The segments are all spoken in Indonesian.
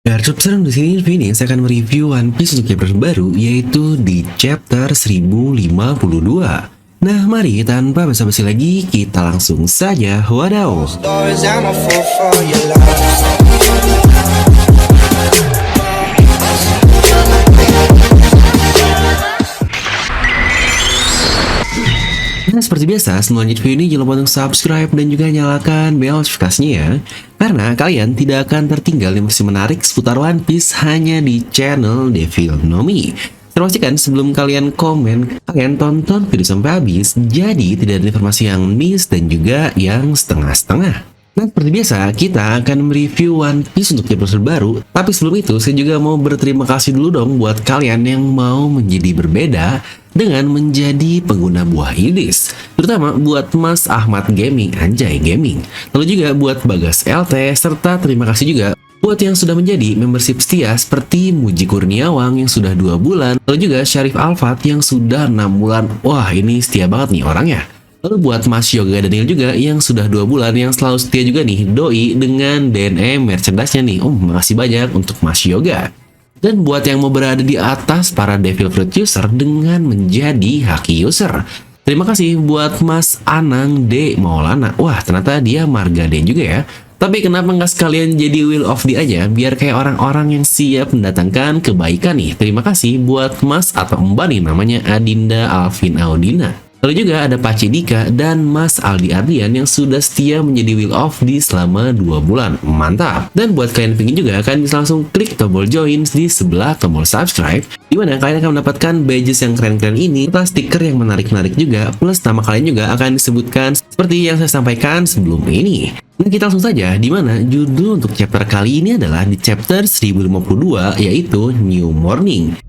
Ya, cukup seru di sini Vini. Saya akan mereview One Piece untuk chapter baru, yaitu di chapter 1052. Nah, mari tanpa basa-basi lagi, kita langsung saja wadaw. Nah, seperti biasa, sebelum lanjut video ini jangan lupa untuk subscribe dan juga nyalakan bel notifikasinya ya. Karena kalian tidak akan tertinggal informasi menarik seputar One Piece hanya di channel Devil Nomi. Pastikan sebelum kalian komen, kalian tonton video sampai habis, jadi tidak ada informasi yang miss dan juga yang setengah-setengah. Nah, seperti biasa, kita akan mereview One Piece untuk chapter baru. Tapi sebelum itu, saya juga mau berterima kasih dulu dong buat kalian yang mau menjadi berbeda dengan menjadi pengguna buah Idis. Terutama buat Mas Ahmad Gaming, Anjay Gaming. Lalu juga buat Bagas LT, serta terima kasih juga buat yang sudah menjadi membership setia seperti Muji Kurniawang yang sudah 2 bulan. Lalu juga Syarif Alfat yang sudah 6 bulan. Wah, ini setia banget nih orangnya. Lalu buat Mas Yoga Daniel juga yang sudah 2 bulan yang selalu setia juga nih doi dengan DNM merchandise-nya nih. Makasih banyak untuk Mas Yoga. Dan buat yang mau berada di atas para Devil Fruit user dengan menjadi Haki user, terima kasih buat Mas Anang D. Maulana. Wah, ternyata dia Marga D juga ya. Tapi kenapa nggak sekalian jadi Will of D aja, biar kayak orang-orang yang siap mendatangkan kebaikan nih. Terima kasih buat Mas atau Mbak nih, namanya Adinda Alvin Audina. Lalu juga ada Pak Cidika dan Mas Aldi Ardian yang sudah setia menjadi Will of D selama 2 bulan. Mantap! Dan buat kalian yang pengen juga, kalian bisa langsung klik tombol join di sebelah tombol subscribe, dimana kalian akan mendapatkan badges yang keren-keren ini, plus stiker yang menarik-menarik juga, plus nama kalian juga akan disebutkan seperti yang saya sampaikan sebelum ini. Nah, kita langsung saja, dimana judul untuk chapter kali ini adalah di chapter 1052, yaitu New Morning.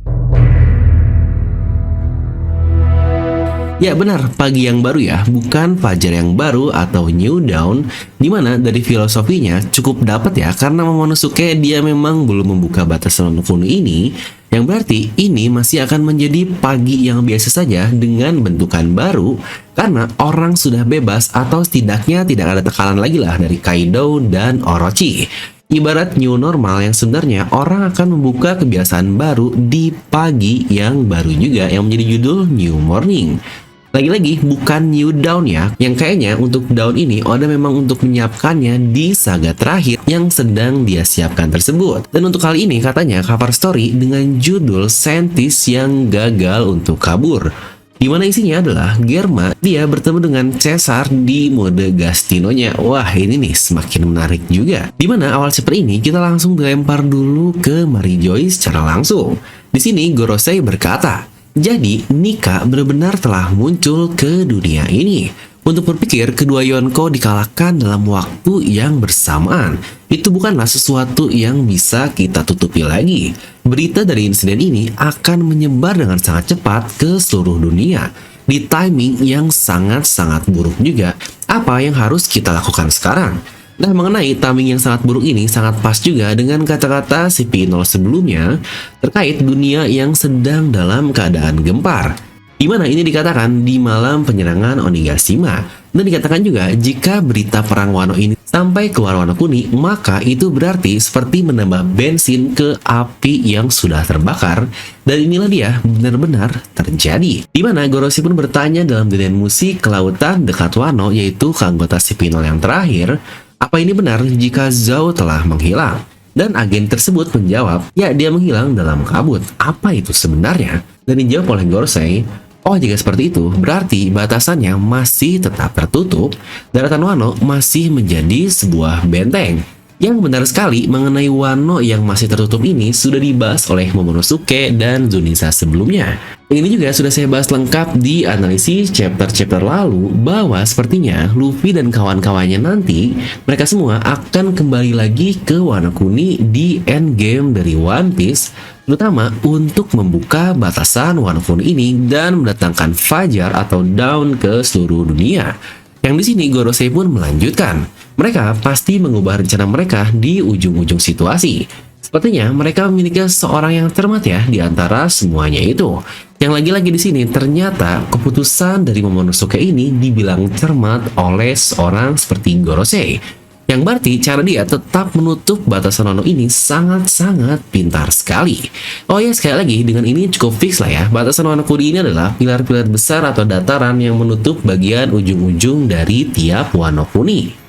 Ya benar, pagi yang baru ya, bukan fajar yang baru atau new dawn, dimana dari filosofinya cukup dapat ya, karena Momonosuke dia memang belum membuka batasan Wano ini, yang berarti ini masih akan menjadi pagi yang biasa saja dengan bentukan baru, karena orang sudah bebas atau setidaknya tidak ada tekanan lagi lah dari Kaido dan Orochi. Ibarat new normal yang sebenarnya orang akan membuka kebiasaan baru di pagi yang baru juga, yang menjadi judul New Morning. Lagi-lagi bukan new dawn ya, yang kayaknya untuk dawn ini Oda memang untuk menyiapkannya di saga terakhir yang sedang dia siapkan tersebut. Dan untuk kali ini katanya cover story dengan judul Sentis yang gagal untuk kabur, dimana isinya adalah Germa dia bertemu dengan Caesar di mode Gastinonya. Wah, ini nih semakin menarik juga, dimana awal seperti ini kita langsung dilempar dulu ke Mary Joy secara langsung. Di sini Gorosei berkata, jadi, Nika benar-benar telah muncul ke dunia ini. Untuk berpikir kedua Yonko dikalahkan dalam waktu yang bersamaan, itu bukanlah sesuatu yang bisa kita tutupi lagi. Berita dari insiden ini akan menyebar dengan sangat cepat ke seluruh dunia. Di timing yang sangat-sangat buruk juga, apa yang harus kita lakukan sekarang? Nah, mengenai timing yang sangat buruk ini sangat pas juga dengan kata-kata si Pino sebelumnya terkait dunia yang sedang dalam keadaan gempar, dimana ini dikatakan di malam penyerangan Onigashima. Dan dikatakan juga jika berita perang Wano ini sampai keluar Wano Kuni, maka itu berarti seperti menambah bensin ke api yang sudah terbakar. Dan inilah dia benar-benar terjadi, dimana Gorosei pun bertanya dalam dirian musik ke lautan dekat Wano, yaitu ke anggota si Pino yang terakhir, apa ini benar jika Zou telah menghilang? Dan agen tersebut menjawab, ya dia menghilang dalam kabut. Apa itu sebenarnya? Dan dijawab oleh Gorosei, oh jika seperti itu, berarti batasannya masih tetap tertutup. Daratan Wano masih menjadi sebuah benteng. Yang benar sekali mengenai Wano yang masih tertutup ini sudah dibahas oleh Momonosuke dan Zunisa sebelumnya. Ini juga sudah saya bahas lengkap di analisis chapter-chapter lalu, bahwa sepertinya Luffy dan kawan-kawannya nanti mereka semua akan kembali lagi ke Wano Kuni di endgame dari One Piece, terutama untuk membuka batasan Wano Kuni ini dan mendatangkan fajar atau dawn ke seluruh dunia. Yang di sini Gorosei pun melanjutkan, mereka pasti mengubah rencana mereka di ujung-ujung situasi. Sepertinya mereka memiliki seorang yang cermat ya di antara semuanya itu. Yang lagi-lagi di sini ternyata keputusan dari Momonosuke ini dibilang cermat oleh seorang seperti Gorosei. Yang berarti cara dia tetap menutup batasan Wano ini sangat-sangat pintar sekali. Oh ya, sekali lagi, dengan ini cukup fix lah ya. Batasan Wano Kuni ini adalah pilar-pilar besar atau dataran yang menutup bagian ujung-ujung dari tiap Wano Kuni.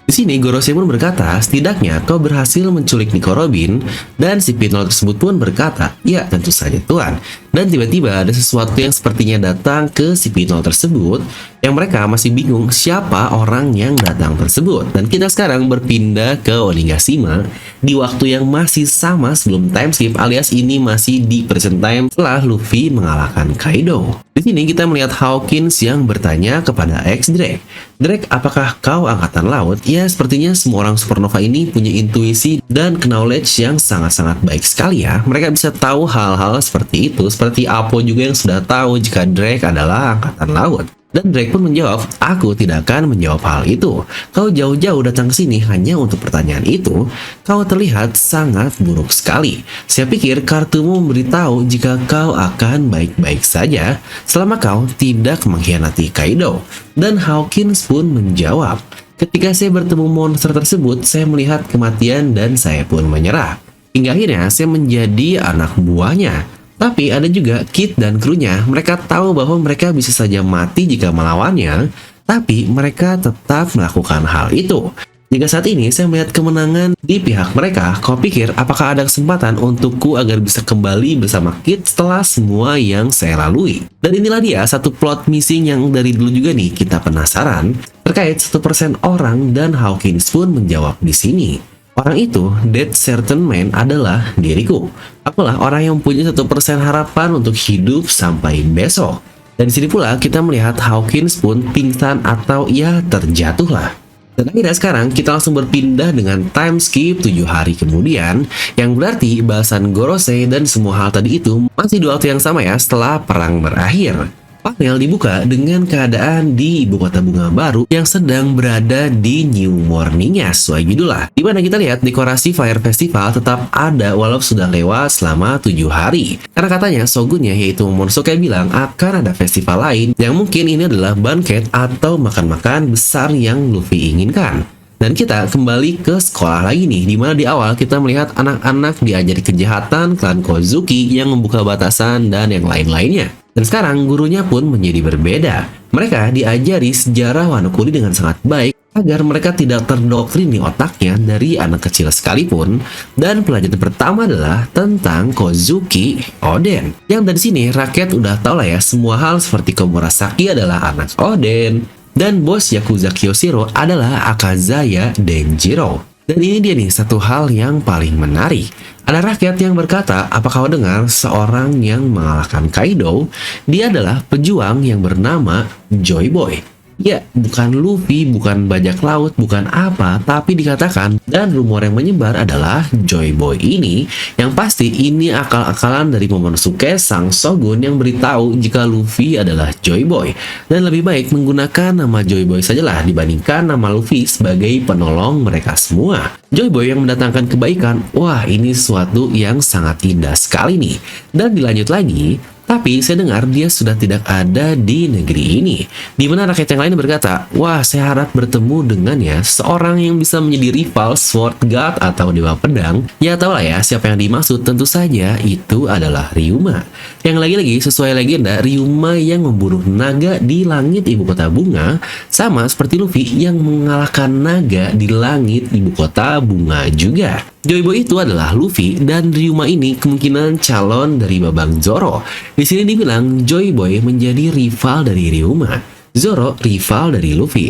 Di sini Gorosei pun berkata, setidaknya kau berhasil menculik Nico Robin, dan si Pinol tersebut pun berkata, ya tentu saja Tuan. Dan tiba-tiba ada sesuatu yang sepertinya datang ke si Pinol tersebut, yang mereka masih bingung siapa orang yang datang tersebut. Dan kita sekarang berpindah ke Onigashima di waktu yang masih sama sebelum time skip, alias ini masih di present time setelah Luffy mengalahkan Kaido. Di sini kita melihat Hawkins yang bertanya kepada X Drake, Drake, apakah kau angkatan laut? Ya, sepertinya semua orang supernova ini punya intuisi dan knowledge yang sangat-sangat baik sekali ya. Mereka bisa tahu hal-hal seperti itu, seperti Apo juga yang sudah tahu jika Drake adalah angkatan laut. Dan Drake pun menjawab, aku tidak akan menjawab hal itu. Kau jauh-jauh datang ke sini hanya untuk pertanyaan itu. Kau terlihat sangat buruk sekali. Saya pikir kartumu memberitahu jika kau akan baik-baik saja selama kau tidak mengkhianati Kaido. Dan Hawkins pun menjawab, ketika saya bertemu monster tersebut, saya melihat kematian dan saya pun menyerah. Hingga akhirnya saya menjadi anak buahnya. Tapi ada juga Kid dan krunya, mereka tahu bahwa mereka bisa saja mati jika melawannya, tapi mereka tetap melakukan hal itu. Jika saat ini saya melihat kemenangan di pihak mereka, kau pikir apakah ada kesempatan untukku agar bisa kembali bersama Kid setelah semua yang saya lalui? Dan inilah dia satu plot missing yang dari dulu juga nih kita penasaran, terkait 1% orang, dan Hawkins pun menjawab di sini. Orang itu, that certain man, adalah diriku. Akulah orang yang punya 1% harapan untuk hidup sampai besok. Dan di sini pula kita melihat Hawkins pun pingsan atau ya terjatuh lah. Dan akhirnya sekarang kita langsung berpindah dengan time skip 7 hari kemudian, yang berarti bahasan Gorosei dan semua hal tadi itu masih di waktu yang sama ya setelah perang berakhir. Panel dibuka dengan keadaan di ibu kota bunga baru yang sedang berada di new morningnya sesuai judulnya. Dimana kita lihat dekorasi Fire Festival tetap ada walau sudah lewat selama 7 hari. Karena katanya Shogunnya yaitu Momonosuke bilang akan ada festival lain yang mungkin ini adalah banquet atau makan-makan besar yang Luffy inginkan. Dan kita kembali ke sekolah lagi nih, dimana di awal kita melihat anak-anak diajari kejahatan klan Kozuki yang membuka batasan dan yang lain-lainnya. Dan sekarang gurunya pun menjadi berbeda. Mereka diajari sejarah Wano Kuni dengan sangat baik agar mereka tidak terdoktrin di otaknya dari anak kecil sekalipun. Dan pelajaran pertama adalah tentang Kozuki Oden. Yang dari sini rakyat udah tau lah ya, semua hal seperti Komurasaki adalah anak Oden, dan bos Yakuza Kyoshiro adalah Akazaya Denjiro. Dan ini dia nih satu hal yang paling menarik. Ada rakyat yang berkata, apakah kau dengar seorang yang mengalahkan Kaido? Dia adalah pejuang yang bernama Joy Boy. Ya, bukan Luffy, bukan bajak laut, bukan apa, tapi dikatakan dan rumor yang menyebar adalah Joy Boy ini, yang pasti ini akal-akalan dari Momonosuke sang Shogun yang beritahu jika Luffy adalah Joy Boy, dan lebih baik menggunakan nama Joy Boy sajalah dibandingkan nama Luffy sebagai penolong mereka semua. Joy Boy yang mendatangkan kebaikan, wah ini sesuatu yang sangat indah sekali nih. Dan dilanjut lagi, tapi saya dengar dia sudah tidak ada di negeri ini. Di mana rakyat yang lain berkata, wah saya harap bertemu dengannya, seorang yang bisa menjadi rival Sword God atau Dewa Pedang. Ya tau lah ya siapa yang dimaksud, tentu saja itu adalah Ryuma. Yang lagi-lagi sesuai legenda, Ryuma yang membunuh naga di langit ibu kota bunga, sama seperti Luffy yang mengalahkan naga di langit ibu kota bunga juga. Joy Boy itu adalah Luffy, dan Ryuma ini kemungkinan calon dari Babang Zoro. Di sini dibilang Joy Boy menjadi rival dari Ryuma, Zoro rival dari Luffy.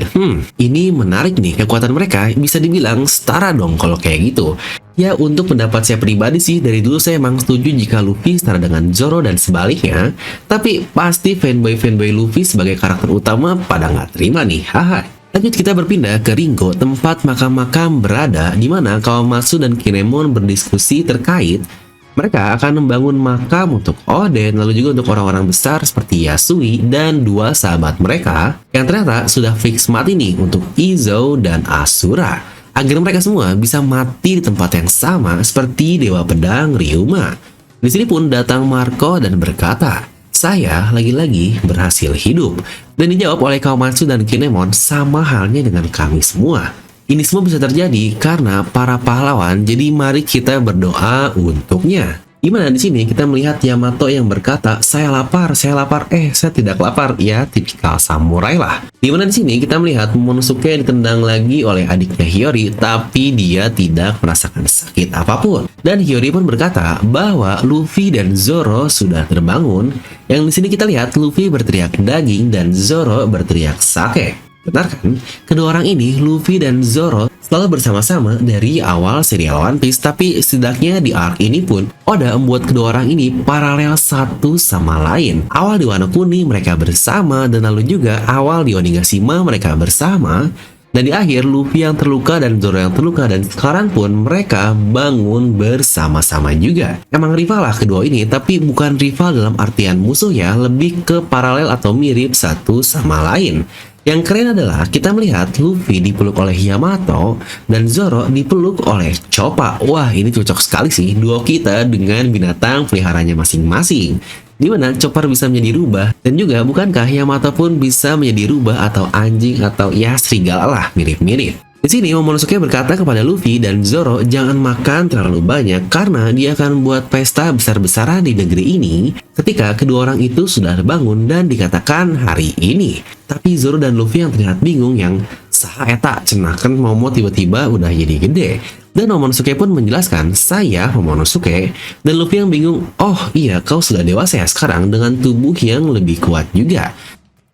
Ini menarik nih, kekuatan mereka bisa dibilang setara dong kalau kayak gitu. Ya untuk pendapat saya pribadi sih, dari dulu saya emang setuju jika Luffy setara dengan Zoro dan sebaliknya. Tapi pasti fanboy-fanboy Luffy sebagai karakter utama pada nggak terima nih, haha. Lanjut kita berpindah ke Ringo, tempat makam-makam berada, di mana Kawamatsu dan Kinemon berdiskusi terkait mereka akan membangun makam untuk Oden, lalu juga untuk orang-orang besar seperti Yasui dan dua sahabat mereka yang ternyata sudah fix mati nih untuk Izo dan Asura, agar mereka semua bisa mati di tempat yang sama seperti Dewa Pedang Ryuma. Di sini pun datang Marco dan berkata, saya lagi-lagi berhasil hidup. Dan dijawab oleh Kawamatsu dan Kinemon, sama halnya dengan kami semua. Ini semua bisa terjadi karena para pahlawan, jadi mari kita berdoa untuknya. Dimana di sini kita melihat Yamato yang berkata, saya lapar, saya tidak lapar, ya tipikal samurai lah. Dimana di sini kita melihat Momonosuke ditendang lagi oleh adiknya Hiyori, tapi dia tidak merasakan sakit apapun. Dan Hiyori pun berkata bahwa Luffy dan Zoro sudah terbangun. Yang di sini kita lihat Luffy berteriak daging dan Zoro berteriak sake. Benar kan? Kedua orang ini, Luffy dan Zoro, selalu bersama-sama dari awal serial One Piece, tapi setidaknya di arc ini pun Oda membuat kedua orang ini paralel satu sama lain. Awal di Wano Kuni mereka bersama, dan lalu juga awal di Onigashima mereka bersama, dan di akhir Luffy yang terluka dan Zoro yang terluka, dan sekarang pun mereka bangun bersama-sama juga. Emang rival lah kedua ini, tapi bukan rival dalam artian musuh ya, lebih ke paralel atau mirip satu sama lain. Yang keren adalah kita melihat Luffy dipeluk oleh Yamato dan Zoro dipeluk oleh Choppa. Wah, ini cocok sekali sih duo kita dengan binatang peliharanya masing-masing. Dimana Chopper bisa menjadi rubah, dan juga bukankah Yamato pun bisa menjadi rubah atau anjing atau ya serigala lah, mirip-mirip. Di sini Momonosuke berkata kepada Luffy dan Zoro jangan makan terlalu banyak karena dia akan buat pesta besar-besaran di negeri ini ketika kedua orang itu sudah bangun dan dikatakan hari ini. Tapi Zoro dan Luffy yang terlihat bingung yang saha eta cenah kan Momo tiba-tiba udah jadi gede. Dan Momonosuke pun menjelaskan, saya Momonosuke, dan Luffy yang bingung, oh iya kau sudah dewasa ya sekarang dengan tubuh yang lebih kuat juga.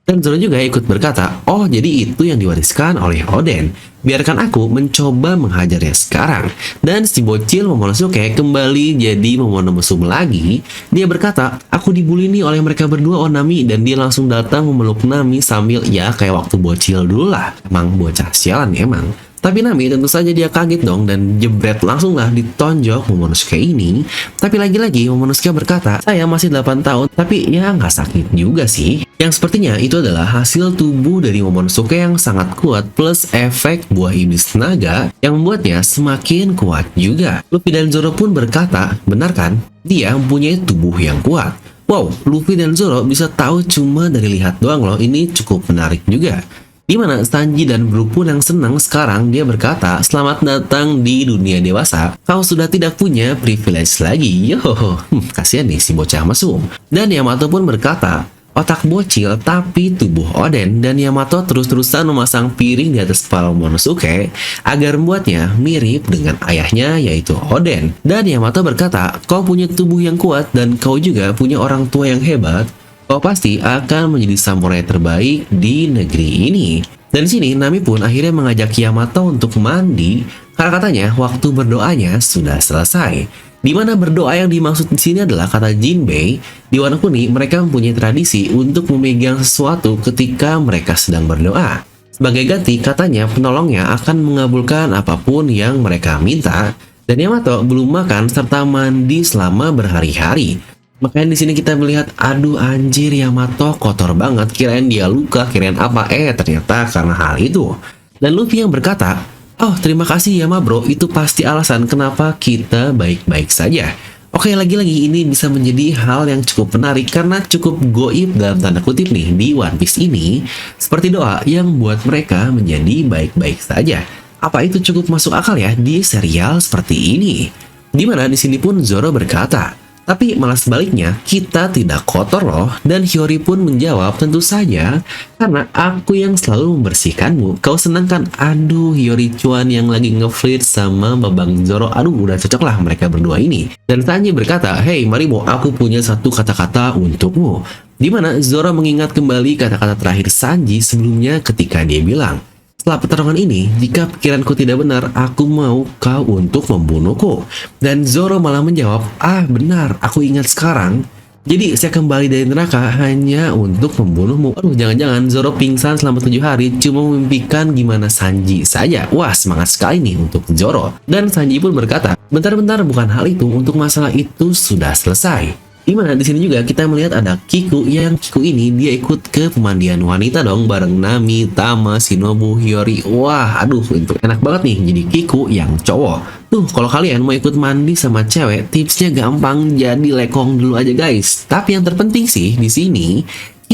Dan Zoro juga ikut berkata, oh jadi itu yang diwariskan oleh Oden. Biarkan aku mencoba menghajarnya sekarang. Dan si bocil Momonosuke kembali jadi Momonomusume lagi. Dia berkata, aku dibully nih oleh mereka berdua Nami. Dan dia langsung datang memeluk Nami sambil ya kayak waktu bocil dulu lah. Emang bocah sialan ya emang. Tapi Nami tentu saja dia kaget dong dan jebret langsung lah ditonjok Momonosuke ini. Tapi lagi-lagi Momonosuke berkata, saya masih 8 tahun tapi ya nggak sakit juga sih. Yang sepertinya itu adalah hasil tubuh dari Momonosuke yang sangat kuat plus efek buah iblis naga yang membuatnya semakin kuat juga. Luffy dan Zoro pun berkata, benar kan? Dia mempunyai tubuh yang kuat. Wow, Luffy dan Zoro bisa tahu cuma dari lihat doang loh, ini cukup menarik juga. Dimana Sanji dan Brook pun yang senang sekarang dia berkata, selamat datang di dunia dewasa, kau sudah tidak punya privilege lagi, yohoho, kasihan nih si bocah mesum. Dan Yamato pun berkata, otak bocil tapi tubuh Oden, dan Yamato terus-terusan memasang piring di atas kepala Momonosuke agar membuatnya mirip dengan ayahnya yaitu Oden. Dan Yamato berkata, kau punya tubuh yang kuat dan kau juga punya orang tua yang hebat, kau pasti akan menjadi samurai terbaik di negeri ini. Dan di sini Nami pun akhirnya mengajak Yamato untuk mandi karena katanya waktu berdoanya sudah selesai. Dimana berdoa yang dimaksud di sini adalah kata Jinbei. Di Wano Kuni mereka mempunyai tradisi untuk memegang sesuatu ketika mereka sedang berdoa. Sebagai ganti katanya penolongnya akan mengabulkan apapun yang mereka minta. Dan Yamato belum makan serta mandi selama berhari-hari. Makanya di sini kita melihat, aduh anjir Yamato kotor banget, kirain dia luka, kirain apa, ternyata karena hal itu. Dan Luffy yang berkata, oh terima kasih Yama bro, itu pasti alasan kenapa kita baik-baik saja. Oke, lagi-lagi ini bisa menjadi hal yang cukup menarik karena cukup goib dalam tanda kutip nih di One Piece ini, seperti doa yang buat mereka menjadi baik-baik saja. Apa itu cukup masuk akal ya di serial seperti ini? Dimana di sini pun Zoro berkata, tapi malah sebaliknya, kita tidak kotor loh. Dan Hiyori pun menjawab, tentu saja, karena aku yang selalu membersihkanmu. Kau senang kan? Aduh, Hiyori cuan yang lagi ngeflirt sama Babang Zoro. Aduh, udah cocok lah mereka berdua ini. Dan Sanji berkata, hey Maribo, aku punya satu kata-kata untukmu. Dimana Zoro mengingat kembali kata-kata terakhir Sanji sebelumnya ketika dia bilang, setelah pertarungan ini, jika pikiranku tidak benar, aku mau kau untuk membunuhku. Dan Zoro malah menjawab, benar, aku ingat sekarang. Jadi saya kembali dari neraka hanya untuk membunuhmu. Aduh, jangan-jangan Zoro pingsan selama 7 hari cuma memimpikan gimana Sanji saja. Wah, semangat sekali nih untuk Zoro. Dan Sanji pun berkata, bentar-bentar, bukan hal itu, untuk masalah itu sudah selesai. Dimana di sini juga kita melihat ada Kiku, yang Kiku ini dia ikut ke pemandian wanita dong bareng Nami, Tama, Shinobu, Hiyori. Wah, aduh itu enak banget nih jadi Kiku yang cowok. Tuh, kalau kalian mau ikut mandi sama cewek, tipsnya gampang, jadi lekong dulu aja guys. Tapi yang terpenting sih di sini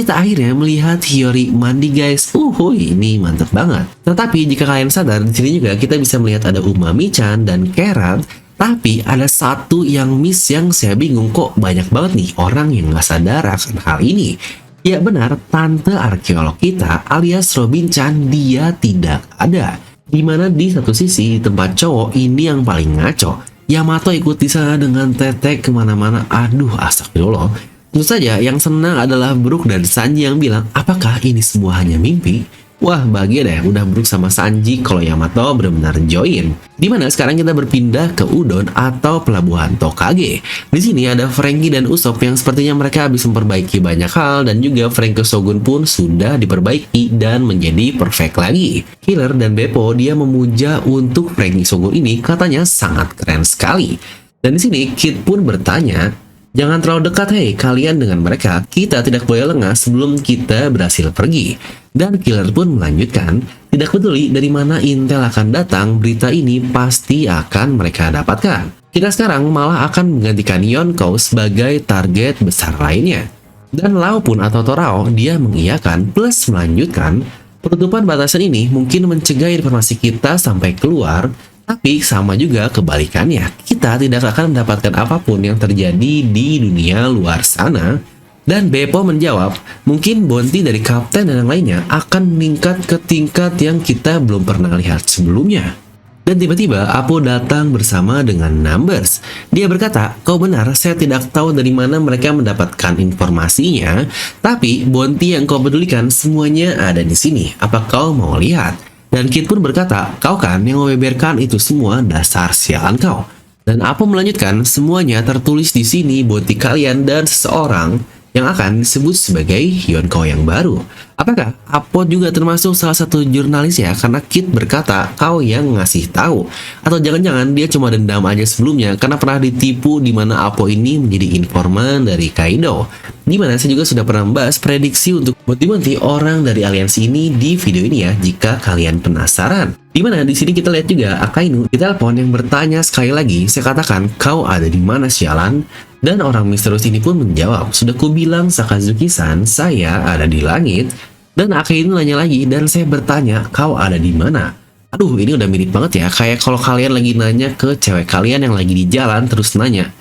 kita akhirnya melihat Hiyori mandi guys. Ini mantep banget. Tetapi jika kalian sadar, di sini juga kita bisa melihat ada Umami-chan dan Karen. Tapi ada satu yang miss yang saya bingung, kok banyak banget nih orang yang nggak sadar akan hal ini. Ya benar, tante arkeolog kita alias Robin-chan dia tidak ada. Dimana di satu sisi di tempat cowok ini yang paling ngaco, Yamato ikut di sana dengan tetek kemana-mana. Aduh, astagfirullah. Tentu saja yang senang adalah Brook dan Sanji yang bilang, apakah ini semua hanya mimpi? Wah, bahagia deh udah Brook sama Sanji kalau Yamato benar-benar join. Dimana sekarang kita berpindah ke Udon atau pelabuhan Tokage. Di sini ada Franky dan Usopp yang sepertinya mereka habis memperbaiki banyak hal, dan juga Franky Shogun pun sudah diperbaiki dan menjadi perfect lagi. Killer dan Beppo dia memuja untuk Franky Shogun ini, katanya sangat keren sekali. Dan di sini Kid pun bertanya, jangan terlalu dekat hei kalian dengan mereka, kita tidak boleh lengah sebelum kita berhasil pergi. Dan Killer pun melanjutkan, tidak peduli dari mana intel akan datang, berita ini pasti akan mereka dapatkan. Kita sekarang malah akan menggantikan Yonkou sebagai target besar lainnya. Dan Lau pun atau Torao dia mengiyakan plus melanjutkan, penutupan batasan ini mungkin mencegah informasi kita sampai keluar. Tapi sama juga kebalikannya, kita tidak akan mendapatkan apapun yang terjadi di dunia luar sana. Dan Beppo menjawab, mungkin bounty dari kapten dan yang lainnya akan meningkat ke tingkat yang kita belum pernah lihat sebelumnya. Dan tiba-tiba Apo datang bersama dengan Numbers. Dia berkata, kau benar, saya tidak tahu dari mana mereka mendapatkan informasinya, tapi bounty yang kau pedulikan semuanya ada di sini. Apa kau mau lihat? Dan Kid pun berkata, kau kan yang membeberkan itu semua, dasar sialan kau. Dan Apo melanjutkan, semuanya tertulis di sini bounty kalian dan seseorang yang akan disebut sebagai Yonkou yang baru. Apakah Apo juga termasuk salah satu jurnalis ya? Karena Kid berkata, kau yang ngasih tahu. Atau jangan-jangan dia cuma dendam aja sebelumnya karena pernah ditipu di mana Apo ini menjadi informan dari Kaido. Dimana saya juga sudah pernah membahas prediksi untuk bounty orang dari aliansi ini di video ini ya, jika kalian penasaran. Dimana di sini kita lihat juga Akainu ditelepon yang bertanya sekali lagi, saya katakan, kau ada di mana sialan? Dan orang misterius ini pun menjawab, sudah kubilang Sakazuki-san, saya ada di langit. Dan Akainu nanya lagi, dan saya bertanya, kau ada di mana? Aduh, ini udah mirip banget ya, kayak kalau kalian lagi nanya ke cewek kalian yang lagi di jalan terus nanya,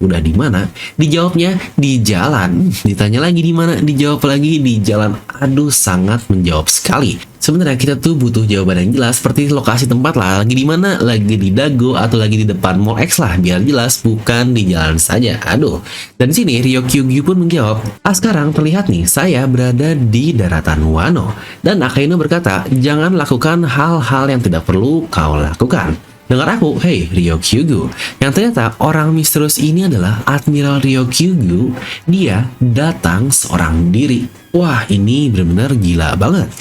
udah di mana? Dijawabnya di jalan. Ditanya lagi di mana? Dijawab lagi di jalan. Aduh, sangat menjawab sekali. Sebenarnya kita tuh butuh jawaban yang jelas seperti lokasi tempat lah. Lagi di mana? Lagi di Dago atau lagi di depan Mall X lah, biar jelas bukan di jalan saja. Aduh. Dan di sini Ryokyugyu pun menjawab, sekarang terlihat nih saya berada di daratan Wano. Dan Akainu berkata, jangan lakukan hal-hal yang tidak perlu kau lakukan. Dengar aku, hei Ryokyugyu. Yang ternyata orang misterius ini adalah Admiral Ryokyugyu. Dia datang seorang diri. Wah, ini benar-benar gila banget.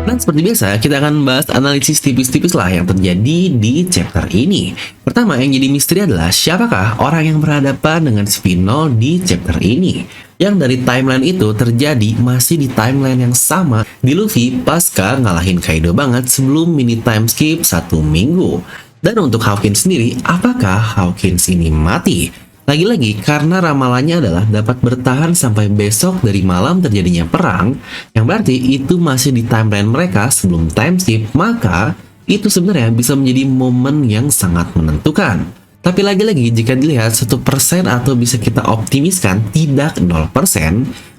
Dan seperti biasa, kita akan bahas analisis tipis-tipis lah yang terjadi di chapter ini. Pertama, yang jadi misteri adalah siapakah orang yang berhadapan dengan Spinol di chapter ini. Yang dari timeline itu terjadi masih di timeline yang sama di Luffy pasca ngalahin Kaido banget sebelum mini time skip 1 minggu. Dan untuk Hawkins sendiri, apakah Hawkins ini mati? Lagi-lagi karena ramalannya adalah dapat bertahan sampai besok dari malam terjadinya perang, yang berarti itu masih di timeline mereka sebelum time skip, maka itu sebenarnya bisa menjadi momen yang sangat menentukan. Tapi lagi-lagi jika dilihat 1% atau bisa kita optimiskan tidak 0%,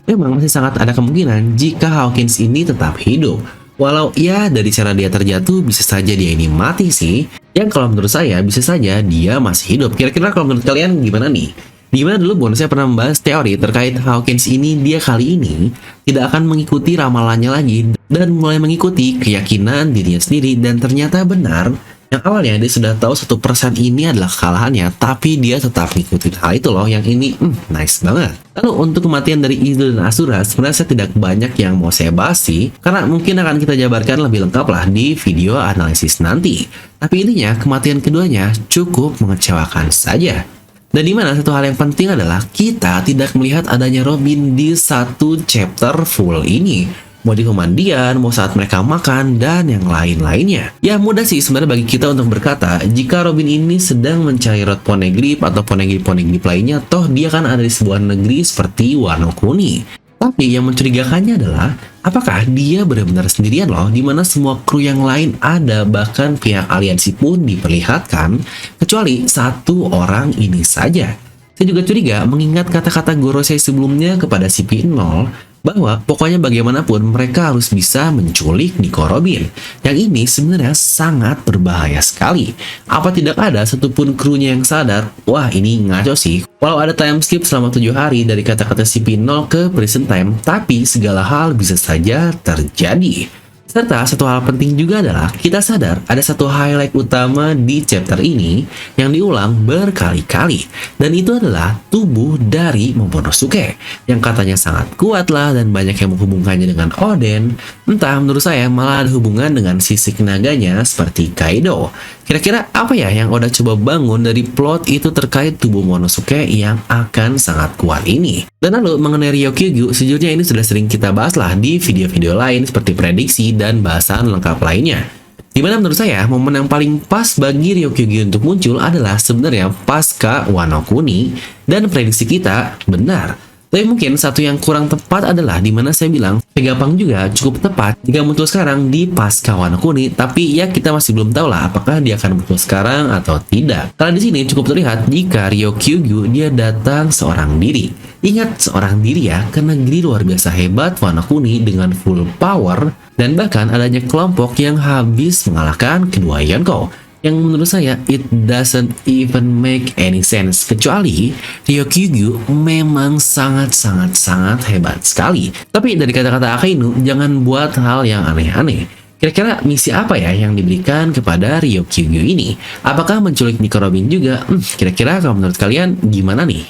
memang masih sangat ada kemungkinan jika Hawkins ini tetap hidup. Walau ya dari cara dia terjatuh bisa saja dia ini mati sih. Yang kalau menurut saya bisa saja dia masih hidup. Kira-kira kalau menurut kalian gimana nih? Dimana dulu saya pernah membahas teori terkait Hawkins ini, dia kali ini tidak akan mengikuti ramalannya lagi dan mulai mengikuti keyakinan dirinya sendiri. Dan ternyata benar, yang awalnya dia sudah tahu 1% ini adalah kesalahannya, tapi dia tetap ngikutin hal itu loh. Yang ini nice banget. Lalu untuk kematian dari Izuo dan Asura, sebenarnya saya tidak banyak yang mau saya bahas sih, karena mungkin akan kita jabarkan lebih lengkap lah di video analisis nanti. Tapi intinya kematian keduanya cukup mengecewakan saja. Dan dimana satu hal yang penting adalah kita tidak melihat adanya Robin di satu chapter full ini. mau di pemandian, mau saat mereka makan, dan yang lain-lainnya. Ya mudah sih sebenarnya bagi kita untuk berkata, jika Robin ini sedang mencari Rod Poneglyph atau Poneglyph lainnya, toh dia kan ada di sebuah negeri seperti Wano Kuni. Tapi yang mencurigakannya adalah, apakah dia benar-benar sendirian loh, dimana semua kru yang lain ada, bahkan pihak aliansi pun diperlihatkan, kecuali satu orang ini saja. Saya juga curiga mengingat kata-kata Gorosei sebelumnya kepada CP0, bahwa pokoknya bagaimanapun mereka harus bisa menculik Nico Robin. Yang ini sebenarnya sangat berbahaya sekali. Apa tidak ada satupun krunya yang sadar, wah ini ngaco sih. Walau ada time skip selama 7 hari dari kata-kata CP0 ke present time, tapi segala hal bisa saja terjadi. Serta satu hal penting juga adalah kita sadar ada satu highlight utama di chapter ini yang diulang berkali-kali, dan itu adalah tubuh dari Momonosuke yang katanya sangat kuat lah dan banyak yang menghubungkannya dengan Oden. Entah, menurut saya malah ada hubungan dengan sisik naganya seperti Kaido. Kira-kira apa ya yang Oda coba bangun dari plot itu terkait tubuh Momonosuke yang akan sangat kuat ini? Dan lalu mengenai Ryokugyu, sejujurnya ini sudah sering kita bahas lah di video-video lain seperti prediksi dan bahasan lengkap lainnya. Dimana menurut saya momen yang paling pas bagi Ryokugyu untuk muncul adalah sebenarnya pasca Wano Kuni, dan prediksi kita benar. Tapi mungkin satu yang kurang tepat adalah dimana saya bilang Vegapunk juga cukup tepat jika muncul sekarang di pasca Wano Kuni, tapi ya kita masih belum tahu lah apakah dia akan muncul sekarang atau tidak. Karena di sini cukup terlihat jika Ryokugyu dia datang seorang diri. Ingat seorang diri ya, karena negeri luar biasa hebat Wano Kuni dengan full power, dan bahkan adanya kelompok yang habis mengalahkan kedua Yonko. Yang menurut saya, it doesn't even make any sense. Kecuali Ryokugyu memang sangat hebat sekali. Tapi dari kata-kata Akainu, jangan buat hal yang aneh-aneh. Kira-kira misi apa ya yang diberikan kepada Ryokugyu ini? Apakah menculik Nico Robin juga? Kira-kira kalau menurut kalian gimana nih?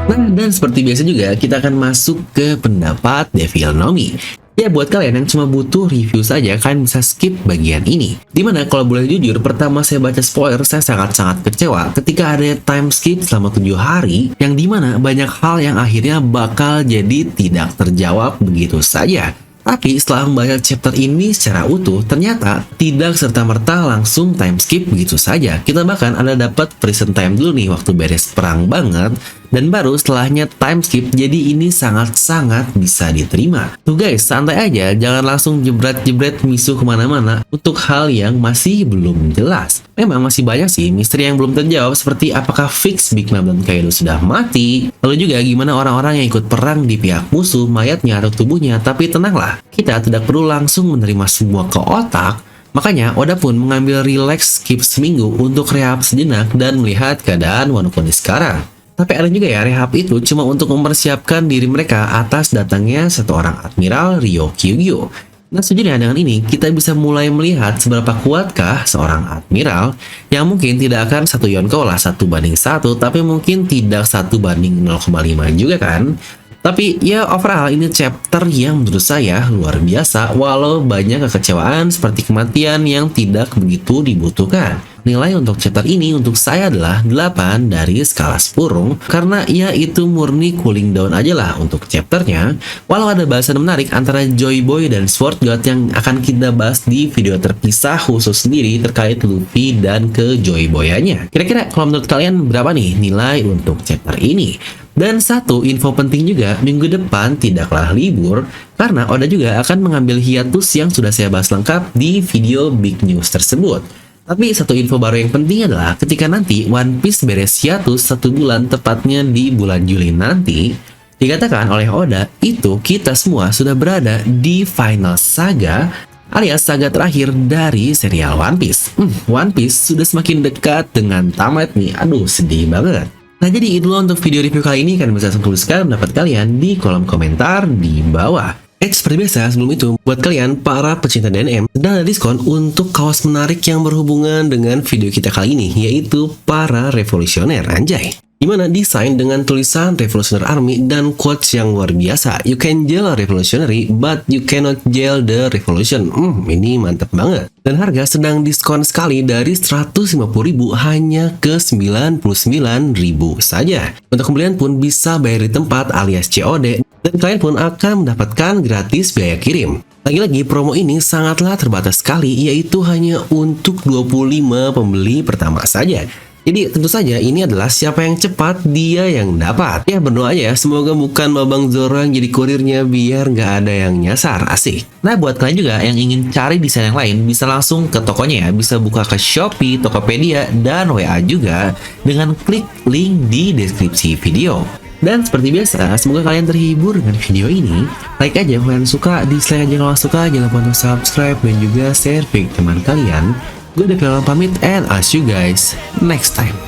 Nah, dan seperti biasa juga, kita akan masuk ke pendapat Devil Nomi. Ya, buat kalian yang cuma butuh review saja, kalian bisa skip bagian ini. Dimana kalau boleh jujur, pertama saya baca spoiler, saya sangat-sangat kecewa ketika ada time skip selama 7 hari, yang dimana banyak hal yang akhirnya bakal jadi tidak terjawab begitu saja. Tapi setelah membaca chapter ini secara utuh, ternyata tidak serta-merta langsung time skip begitu saja. Kita bahkan ada dapat present time dulu nih waktu beres perang banget, dan baru setelahnya time skip, jadi ini sangat-sangat bisa diterima. Tuh guys, santai aja, jangan langsung jebret-jebret misu kemana-mana untuk hal yang masih belum jelas. Memang masih banyak sih misteri yang belum terjawab, seperti apakah fix Big Mom dan Kaido sudah mati, lalu juga gimana orang-orang yang ikut perang di pihak musuh, mayatnya atau tubuhnya. Tapi tenanglah, kita tidak perlu langsung menerima semua ke otak. Makanya Oda pun mengambil relax skip seminggu untuk rehab sejenak dan melihat keadaan Wano Kuni sekarang. Tapi ada juga ya, rehab itu cuma untuk mempersiapkan diri mereka atas datangnya satu orang Admiral Ryokugyu. Nah, sejujurnya dengan ini kita bisa mulai melihat seberapa kuatkah seorang Admiral yang mungkin tidak akan satu Yonko lah 1:1, tapi mungkin tidak 1:0,5 juga kan. Tapi ya overall ini chapter yang menurut saya luar biasa, walau banyak kekecewaan seperti kematian yang tidak begitu dibutuhkan. Nilai untuk chapter ini untuk saya adalah 8 dari skala 10, karena ya itu murni cooling down aja lah untuk chapternya. Walau ada bahasan menarik antara Joy Boy dan Sword God yang akan kita bahas di video terpisah khusus sendiri terkait Luffy dan ke Joy Boy-nya. Kira-kira kalau menurut kalian berapa nih nilai untuk chapter ini? Dan satu info penting juga, minggu depan tidaklah libur, karena Oda juga akan mengambil hiatus yang sudah saya bahas lengkap di video Big News tersebut. Tapi satu info baru yang penting adalah ketika nanti One Piece beres hiatus 1 bulan, tepatnya di bulan Juli nanti, dikatakan oleh Oda, itu kita semua sudah berada di final saga, alias saga terakhir dari serial One Piece. One Piece sudah semakin dekat dengan tamat nih, aduh sedih banget. Nah, jadi itu untuk video review kali ini. Kalian bisa langsung tuliskan pendapat kalian di kolom komentar di bawah. Seperti biasa, sebelum itu, buat kalian para pecinta DNM, sedang ada diskon untuk kaos menarik yang berhubungan dengan video kita kali ini, yaitu para revolusioner, anjay. Dimana desain dengan tulisan Revolutionary Army dan quotes yang luar biasa. You can jail a revolutionary, but you cannot jail the revolution. Ini mantep banget. Dan harga sedang diskon sekali dari 150.000 hanya ke 99.000 saja. Untuk pembelian pun bisa bayar di tempat alias COD, dan kalian pun akan mendapatkan gratis biaya kirim. Lagi-lagi promo ini sangatlah terbatas sekali, yaitu hanya untuk 25 pembeli pertama saja. Jadi tentu saja ini adalah siapa yang cepat dia yang dapat. Ya berdoa aja ya, semoga bukan Babang Zoro yang jadi kurirnya biar nggak ada yang nyasar, asik. Nah, buat kalian juga yang ingin cari desain yang lain, bisa langsung ke tokonya ya. Bisa buka ke Shopee, Tokopedia, dan WA juga dengan klik link di deskripsi video. Dan seperti biasa, semoga kalian terhibur dengan video ini. Like aja kalau kalian suka, dislike aja kalau suka, jangan lupa untuk subscribe dan juga share ke teman kalian. Gue Devi pamit and I'll see you guys next time.